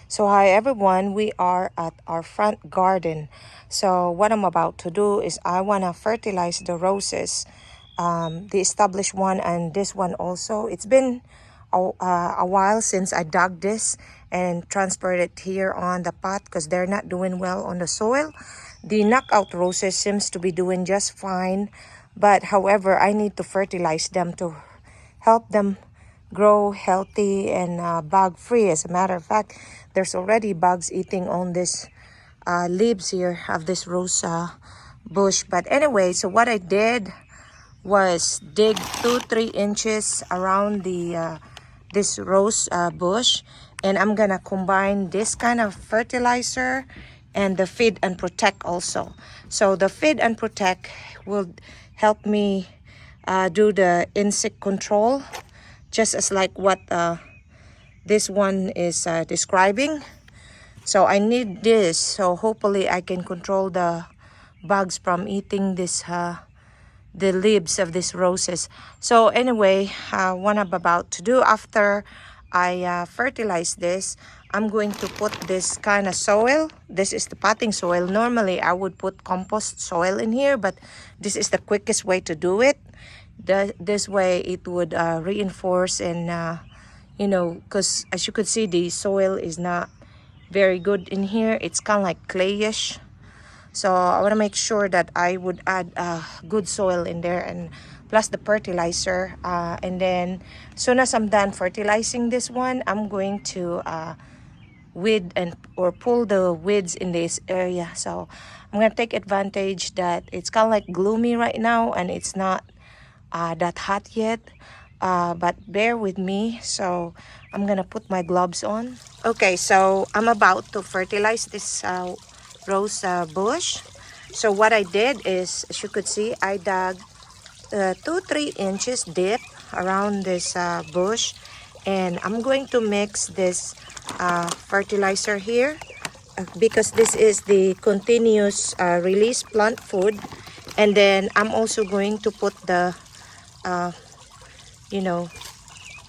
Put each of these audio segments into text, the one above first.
So hi everyone, we are at our front garden. So what I'm about to do is I want to fertilize the roses, the established one and this one also. It's been a while since I dug this and transferred it here on the pot because they're not doing well on the soil. The knockout roses seems to be doing just fine, but however I need to fertilize them to help them grow healthy and bug free. As a matter of fact, there's already bugs eating on this leaves here of this rose bush. But anyway, so what I did was dig 2-3 inches around the this rose bush, and I'm gonna combine this kind of fertilizer and the feed and protect also. So the feed and protect will help me do the insect control, just as like what this one is describing. So I need this, so hopefully I can control the bugs from eating this the leaves of these roses. So anyway, what I'm about to do after I fertilize this, I'm going to put this kind of soil. This is the potting soil. Normally I would put compost soil in here, but this is the quickest way to do it. This way it would reinforce and you know, because as you could see, the soil is not very good in here. It's kind of like clayish. So I want to make sure that I would add good soil in there, and plus the fertilizer. And then as soon as I'm done fertilizing this one, I'm going to weed and or pull the weeds in this area. So I'm going to take advantage that it's kind of like gloomy right now and it's not that hot yet. But bear with me. So I'm gonna put my gloves on. Okay, so I'm about to fertilize this rose bush. So what I did is, as you could see, I dug 2-3 inches deep around this bush, and I'm going to mix this fertilizer here because this is the continuous release plant food. And then I'm also going to put the you know,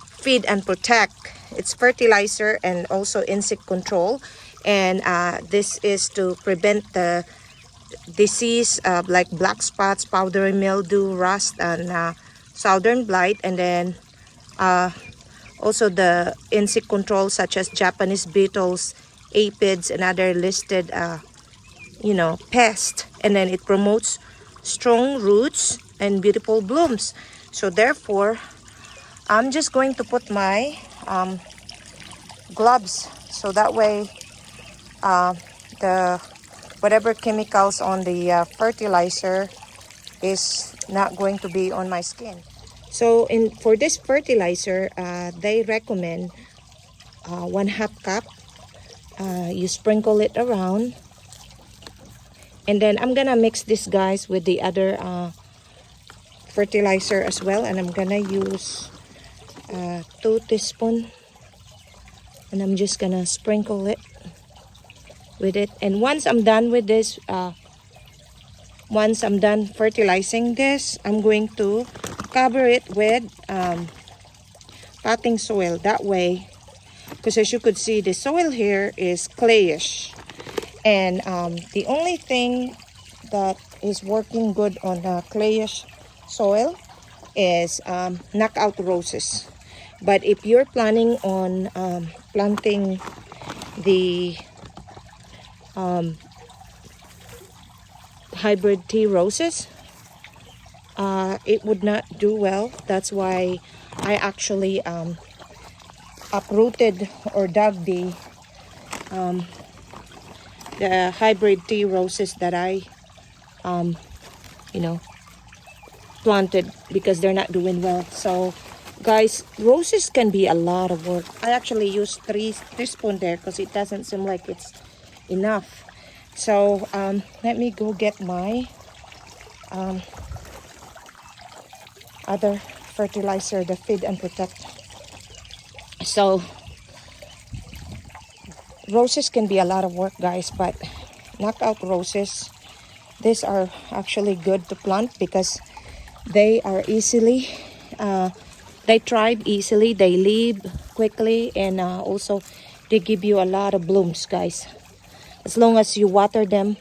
feed and protect. It's fertilizer and also insect control, and this is to prevent the disease like black spots, powdery mildew, rust, and southern blight. And then also the insect control such as Japanese beetles, aphids, and other listed you know, pests. And then it promotes strong roots and beautiful blooms. So therefore I'm just going to put my gloves, so that way the whatever chemicals on the fertilizer is not going to be on my skin. So for this fertilizer, they recommend 1/2 cup. You sprinkle it around, and then I'm gonna mix this, guys, with the other fertilizer as well, and I'm gonna use 2 teaspoons, and I'm just gonna sprinkle it with it. And once I'm done with this, once I'm done fertilizing this, I'm going to cover it with potting soil. That way, because as you could see, the soil here is clayish, and the only thing that is working good on the clayish soil is knockout roses. But if you're planning on planting the hybrid tea roses, it would not do well. That's why I actually uprooted or dug the hybrid tea roses that I you know, planted, because they're not doing well. So guys, roses can be a lot of work. I actually used 3 teaspoons there because it doesn't seem like it's enough. So let me go get my other fertilizer, the feed and protect. So roses can be a lot of work, guys, but knockout roses, these are actually good to plant because they are easily they thrive easily, they live quickly, and also they give you a lot of blooms, guys, as long as you water them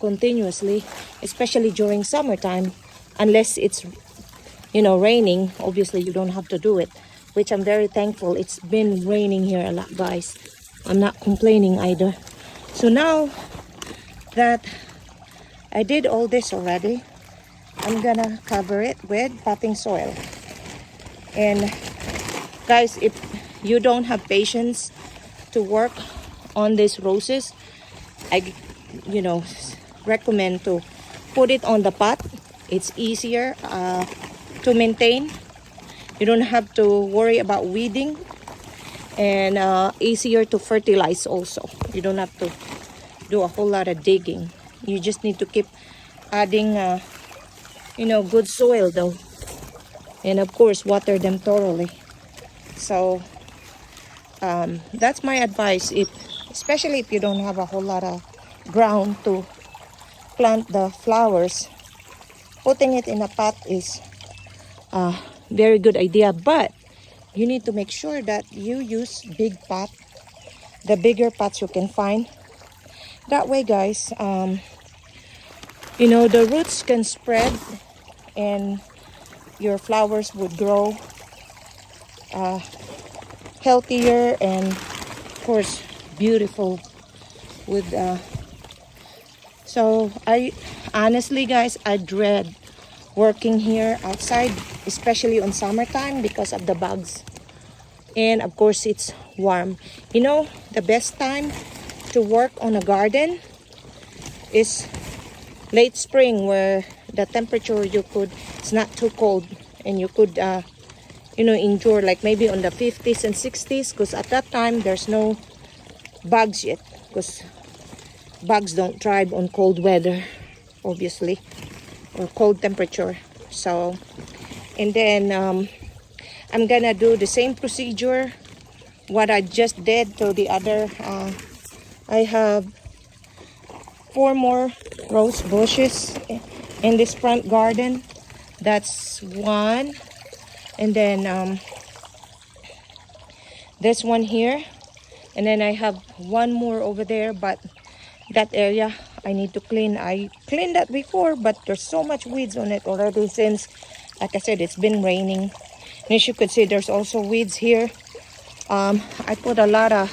continuously, especially during summertime. Unless it's, you know, raining, obviously you don't have to do it, which I'm very thankful. It's been raining here a lot, guys. I'm not complaining either. So now that I did all this already, I'm gonna cover it with potting soil. And guys, if you don't have patience to work on these roses, I, you know, recommend to put it on the pot. It's easier to maintain. You don't have to worry about weeding, and easier to fertilize also. You don't have to do a whole lot of digging. You just need to keep adding you know, good soil though, and of course water them thoroughly. So that's my advice, if especially if you don't have a whole lot of ground to plant the flowers. Putting it in a pot is a very good idea, but you need to make sure that you use big pot, the bigger pots you can find. That way, guys, you know, the roots can spread and your flowers would grow healthier and of course beautiful with so I honestly, guys, I dread working here outside, especially on summertime, because of the bugs, and of course it's warm. You know, the best time to work on a garden is late spring, where the temperature you could, it's not too cold, and you could you know, endure like maybe on the 50s and 60s, because at that time there's no bugs yet, because bugs don't thrive on cold weather, obviously, or cold temperature. So, and then I'm gonna do the same procedure what I just did to the other. I have 4 more rose bushes in this front garden. That's one, and then this one here, and then I have 1 more over there, but that area I need to clean. I cleaned that before, but there's so much weeds on it already since, like I said, it's been raining. And as you could see, there's also weeds here. I put a lot of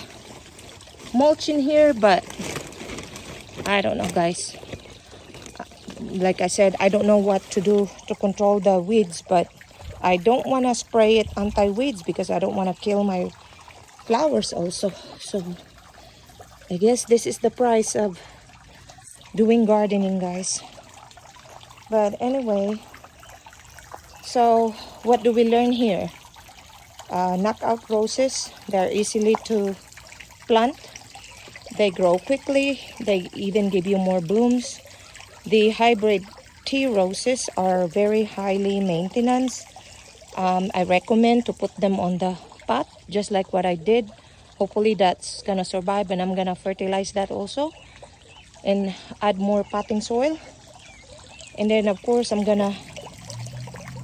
mulch in here, but I don't know, guys. Like I said, I don't know what to do to control the weeds, but I don't want to spray it anti-weeds because I don't want to kill my flowers also. So I guess this is the price of doing gardening, guys. But anyway, so what do we learn here? Knockout roses, they're easily to plant. They grow quickly. They even give you more blooms. The hybrid tea roses are very highly maintenance. I recommend to put them on the pot, just like what I did. Hopefully that's gonna survive, and I'm gonna fertilize that also and add more potting soil. And then of course I'm gonna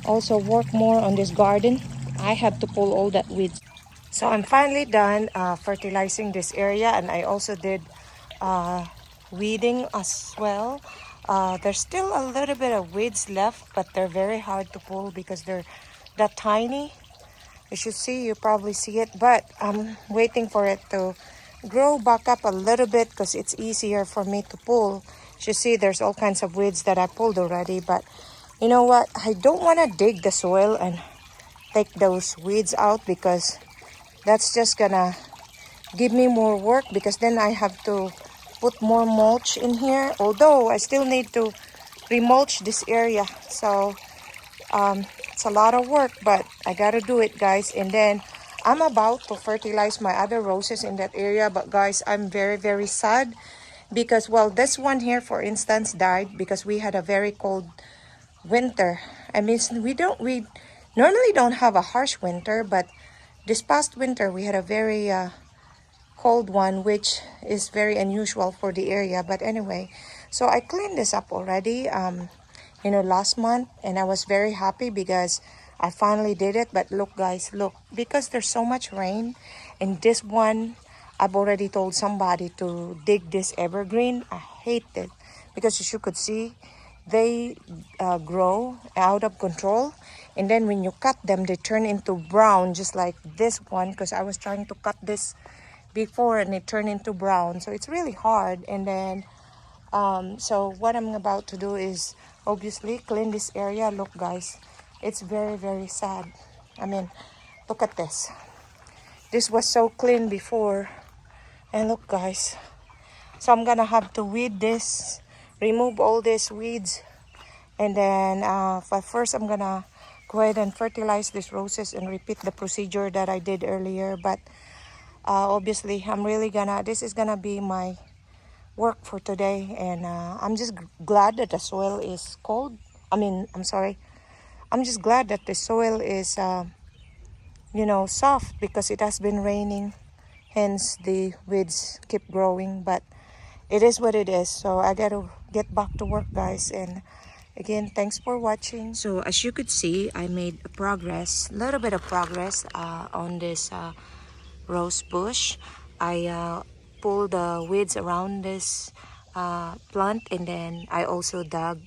also work more on this garden. I have to pull all that weeds. So I'm finally done fertilizing this area, and I also did weeding as well. There's still a little bit of weeds left, but they're very hard to pull because they're that tiny. You should see, you probably see it, but I'm waiting for it to grow back up a little bit because it's easier for me to pull. You see, there's all kinds of weeds that I pulled already, but you know what? I don't want to dig the soil and take those weeds out, because that's just gonna give me more work, because then I have to put more mulch in here, although I still need to remulch this area. So it's a lot of work, but I gotta do it, guys. And then I'm about to fertilize my other roses in that area, but guys, I'm very, very sad because, well, this one here, for instance, died because we had a very cold winter. I mean, we normally don't have a harsh winter, but this past winter we had a very cold one, which is very unusual for the area. But anyway, so I cleaned this up already you know, last month, and I was very happy because I finally did it. But look, guys, look, because there's so much rain And this one, I've already told somebody to dig this evergreen. I hate it because as you could see, they grow out of control. And then when you cut them, they turn into brown, just like this one, because I was trying to cut this before and it turned into brown. So it's really hard. And then, so what I'm about to do is obviously clean this area. Look, guys, it's very, very sad. I mean, look at this. This was so clean before. And look, guys. So I'm gonna have to weed this, remove all these weeds. And then but first I'm gonna go ahead and fertilize these roses and repeat the procedure that I did earlier. But obviously I'm really gonna, this is gonna be my work for today. And I'm just glad that the soil is cold. I'm sorry. I'm just glad that the soil is, you know, soft because it has been raining. Hence the weeds keep growing. But it is what it is. So I gotta get back to work, guys. And again, thanks for watching. So as you could see, I made a little bit of progress on this rose bush. I pulled the weeds around this plant, and then I also dug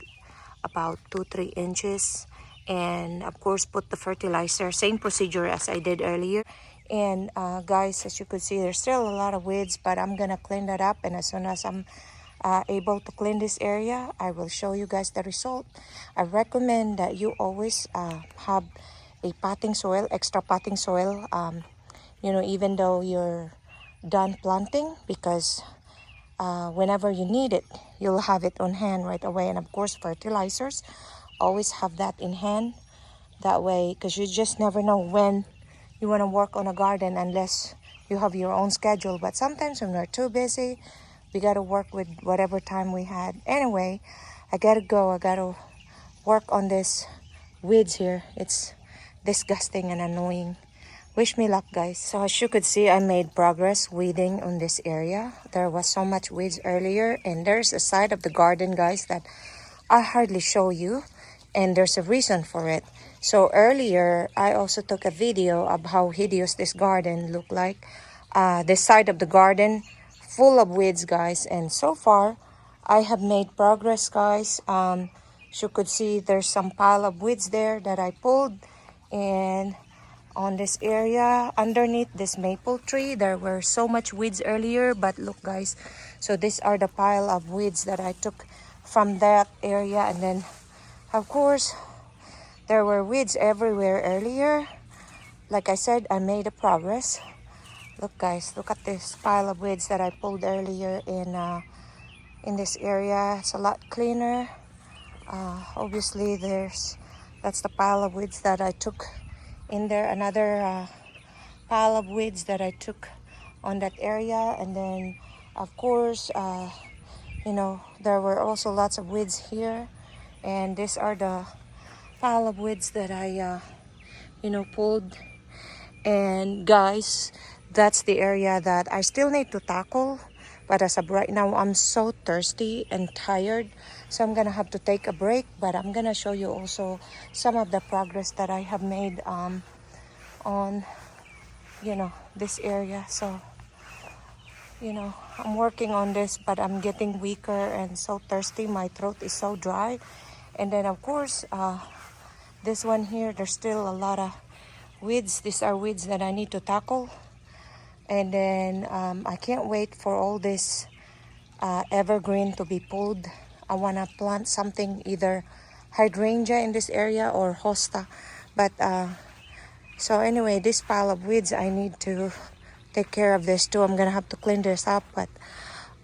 about 2-3 inches, and of course put the fertilizer, same procedure as I did earlier. And guys, as you could see, there's still a lot of weeds, but I'm gonna clean that up, and as soon as I'm able to clean this area, I will show you guys the result. I recommend that you always have a potting soil, extra potting soil, you know, even though you're done planting, because whenever you need it, you'll have it on hand right away. And of course, fertilizers, always have that in hand. That way, because you just never know when you want to work on a garden unless you have your own schedule. But sometimes when we're too busy, we got to work with whatever time we had. Anyway, I got to go. I got to work on this weeds here. It's disgusting and annoying. Wish me luck, guys. So as you could see, I made progress weeding on this area. There was so much weeds earlier, and there's a side of the garden, guys, that I hardly show you, and there's a reason for it. So earlier, I also took a video of how hideous this garden looked like. This side of the garden, full of weeds, guys, and so far, I have made progress, guys. As you could see, there's some pile of weeds there that I pulled, and on this area underneath this maple tree, there were so much weeds earlier. But look, guys, so these are the pile of weeds that I took from that area. And then of course there were weeds everywhere earlier. Like I said, I made a progress. Look, guys, look at this pile of weeds that I pulled earlier in this area. It's a lot cleaner. Obviously that's the pile of weeds that I took in there. Another pile of weeds that I took on that area. And then of course you know, there were also lots of weeds here, and these are the pile of weeds that I you know, pulled. And guys, that's the area that I still need to tackle. But as of right now, I'm so thirsty and tired, so I'm gonna have to take a break. But I'm gonna show you also some of the progress that I have made on, you know, this area. So, you know, I'm working on this, but I'm getting weaker and so thirsty. My throat is so dry. And then of course, this one here, there's still a lot of weeds. These are weeds that I need to tackle. And then I can't wait for all this evergreen to be pulled. I want to plant something, either hydrangea in this area or hosta. But so anyway, this pile of weeds, I need to take care of this too. I'm gonna have to clean this up. But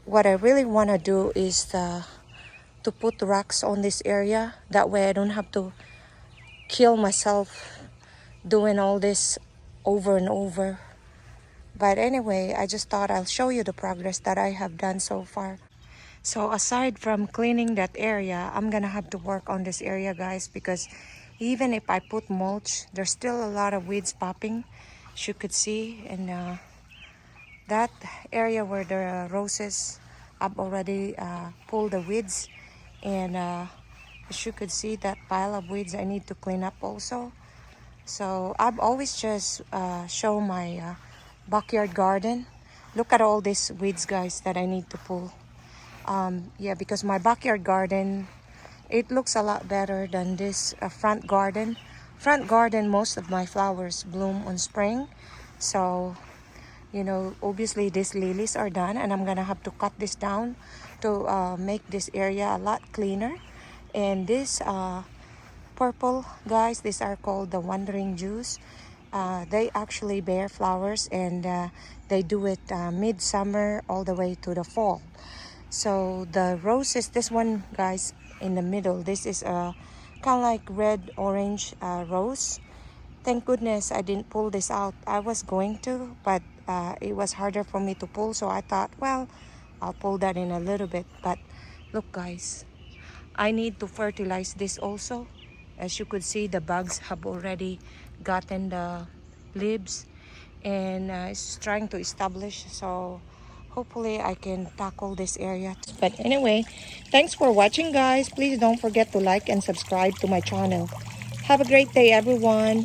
what I really want to do is to put rocks on this area. That way I don't have to kill myself doing all this over and over. But anyway, I just thought I'll show you the progress that I have done so far. So aside from cleaning that area, I'm gonna have to work on this area, guys, because even if I put mulch, there's still a lot of weeds popping, as you could see. And that area where the roses, I've already pulled the weeds. And as you could see, that pile of weeds I need to clean up also. So I've always just show my backyard garden. Look at all these weeds, guys, that I need to pull. Yeah, because my backyard garden, it looks a lot better than this front garden. Front garden, most of my flowers bloom on spring. So, you know, obviously these lilies are done, and I'm gonna have to cut this down to make this area a lot cleaner. And this purple, guys, these are called the wandering Jews. They actually bear flowers, and they do it midsummer all the way to the fall. So the roses, this one, guys, in the middle, this is a kind of like red orange rose. Thank goodness I didn't pull this out. I was going to, but it was harder for me to pull, so I thought, well, I'll pull that in a little bit. But look, guys, I need to fertilize this also. As you could see, the bugs have already gotten the leaves, and it's trying to establish. So hopefully I can tackle this area. But anyway, thanks for watching, guys. Please don't forget to like and subscribe to my channel. Have a great day, everyone.